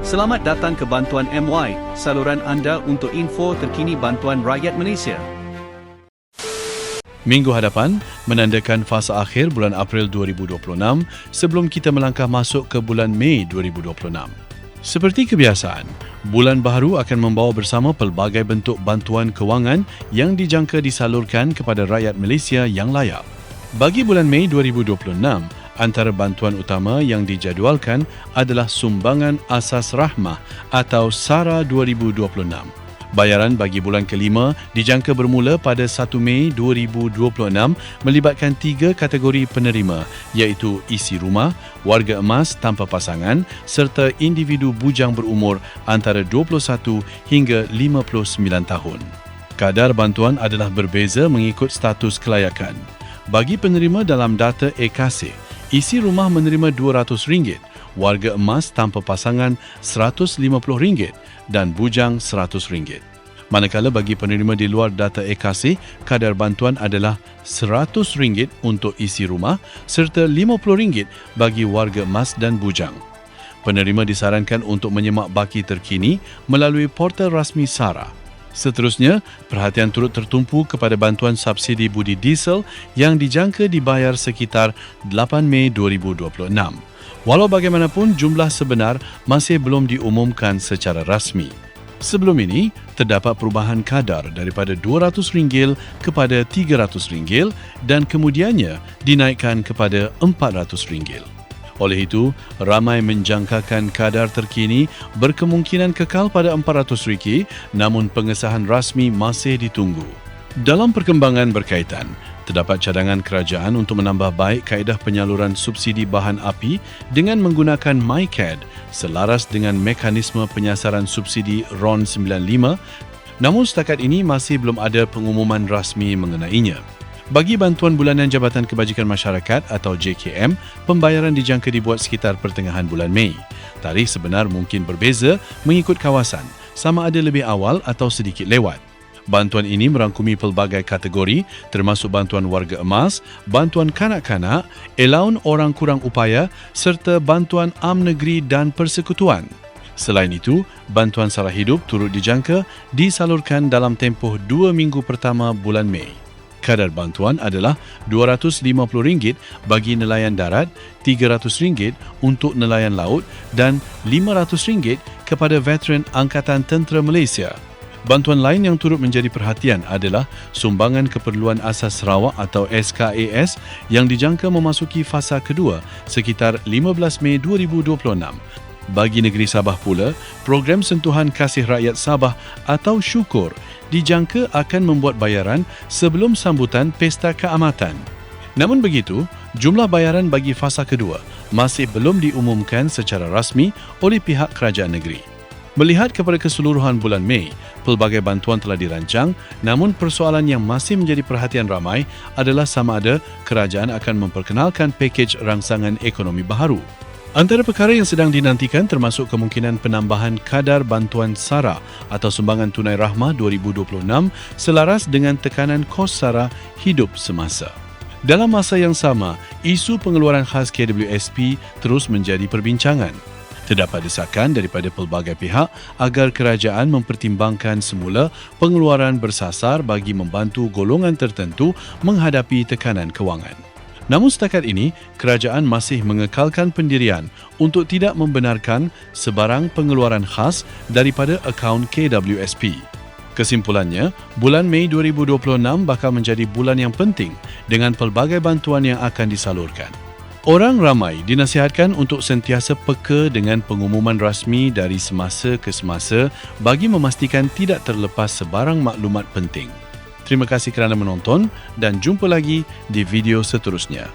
Selamat datang ke Bantuan MY, saluran anda untuk info terkini bantuan rakyat Malaysia. Minggu hadapan menandakan fasa akhir bulan April 2026 sebelum kita melangkah masuk ke bulan Mei 2026. Seperti kebiasaan, bulan baharu akan membawa bersama pelbagai bentuk bantuan kewangan yang dijangka disalurkan kepada rakyat Malaysia yang layak. Bagi bulan Mei 2026, antara bantuan utama yang dijadualkan adalah Sumbangan Asas Rahmah atau SARA 2026. Bayaran bagi bulan kelima dijangka bermula pada 1 Mei 2026 melibatkan 3 kategori penerima iaitu isi rumah, warga emas tanpa pasangan serta individu bujang berumur antara 21 hingga 59 tahun. Kadar bantuan adalah berbeza mengikut status kelayakan. Bagi penerima dalam data EKASE, isi rumah menerima RM200, warga emas tanpa pasangan RM150 dan bujang RM100. Manakala bagi penerima di luar data EKASE, kadar bantuan adalah RM100 untuk isi rumah serta RM50 bagi warga emas dan bujang. Penerima disarankan untuk menyemak baki terkini melalui portal rasmi SARA. Seterusnya, perhatian turut tertumpu kepada bantuan subsidi budi diesel yang dijangka dibayar sekitar 8 Mei 2026. Walau bagaimanapun, jumlah sebenar masih belum diumumkan secara rasmi. Sebelum ini, terdapat perubahan kadar daripada RM200 kepada RM300 dan kemudiannya dinaikkan kepada RM400. Oleh itu, ramai menjangkakan kadar terkini berkemungkinan kekal pada RM400, namun pengesahan rasmi masih ditunggu. Dalam perkembangan berkaitan, terdapat cadangan kerajaan untuk menambah baik kaedah penyaluran subsidi bahan api dengan menggunakan MyCAD selaras dengan mekanisme penyasaran subsidi RON 95, namun setakat ini masih belum ada pengumuman rasmi mengenainya. Bagi bantuan bulanan Jabatan Kebajikan Masyarakat atau JKM, pembayaran dijangka dibuat sekitar pertengahan bulan Mei. Tarikh sebenar mungkin berbeza mengikut kawasan, sama ada lebih awal atau sedikit lewat. Bantuan ini merangkumi pelbagai kategori termasuk bantuan warga emas, bantuan kanak-kanak, elaun orang kurang upaya serta bantuan am negeri dan persekutuan. Selain itu, bantuan sara hidup turut dijangka disalurkan dalam tempoh 2 minggu pertama bulan Mei. Kadar bantuan adalah RM250 bagi nelayan darat, RM300 untuk nelayan laut dan RM500 kepada veteran Angkatan Tentera Malaysia. Bantuan lain yang turut menjadi perhatian adalah Sumbangan Keperluan Asas Sarawak atau SKAS yang dijangka memasuki fasa kedua sekitar 15 Mei 2026. Bagi negeri Sabah pula, program sentuhan kasih rakyat Sabah atau Syukur dijangka akan membuat bayaran sebelum sambutan Pesta Keamatan. Namun begitu, jumlah bayaran bagi fasa kedua masih belum diumumkan secara rasmi oleh pihak kerajaan negeri. Melihat kepada keseluruhan bulan Mei, pelbagai bantuan telah dirancang, namun persoalan yang masih menjadi perhatian ramai adalah sama ada kerajaan akan memperkenalkan pakej rangsangan ekonomi baharu. Antara perkara yang sedang dinantikan termasuk kemungkinan penambahan kadar bantuan SARA atau Sumbangan Tunai Rahmah 2026 selaras dengan tekanan kos SARA hidup semasa. Dalam masa yang sama, isu pengeluaran khas KWSP terus menjadi perbincangan. Terdapat desakan daripada pelbagai pihak agar kerajaan mempertimbangkan semula pengeluaran bersasar bagi membantu golongan tertentu menghadapi tekanan kewangan. Namun setakat ini, kerajaan masih mengekalkan pendirian untuk tidak membenarkan sebarang pengeluaran khas daripada akaun KWSP. Kesimpulannya, bulan Mei 2026 bakal menjadi bulan yang penting dengan pelbagai bantuan yang akan disalurkan. Orang ramai dinasihatkan untuk sentiasa peka dengan pengumuman rasmi dari semasa ke semasa bagi memastikan tidak terlepas sebarang maklumat penting. Terima kasih kerana menonton dan jumpa lagi di video seterusnya.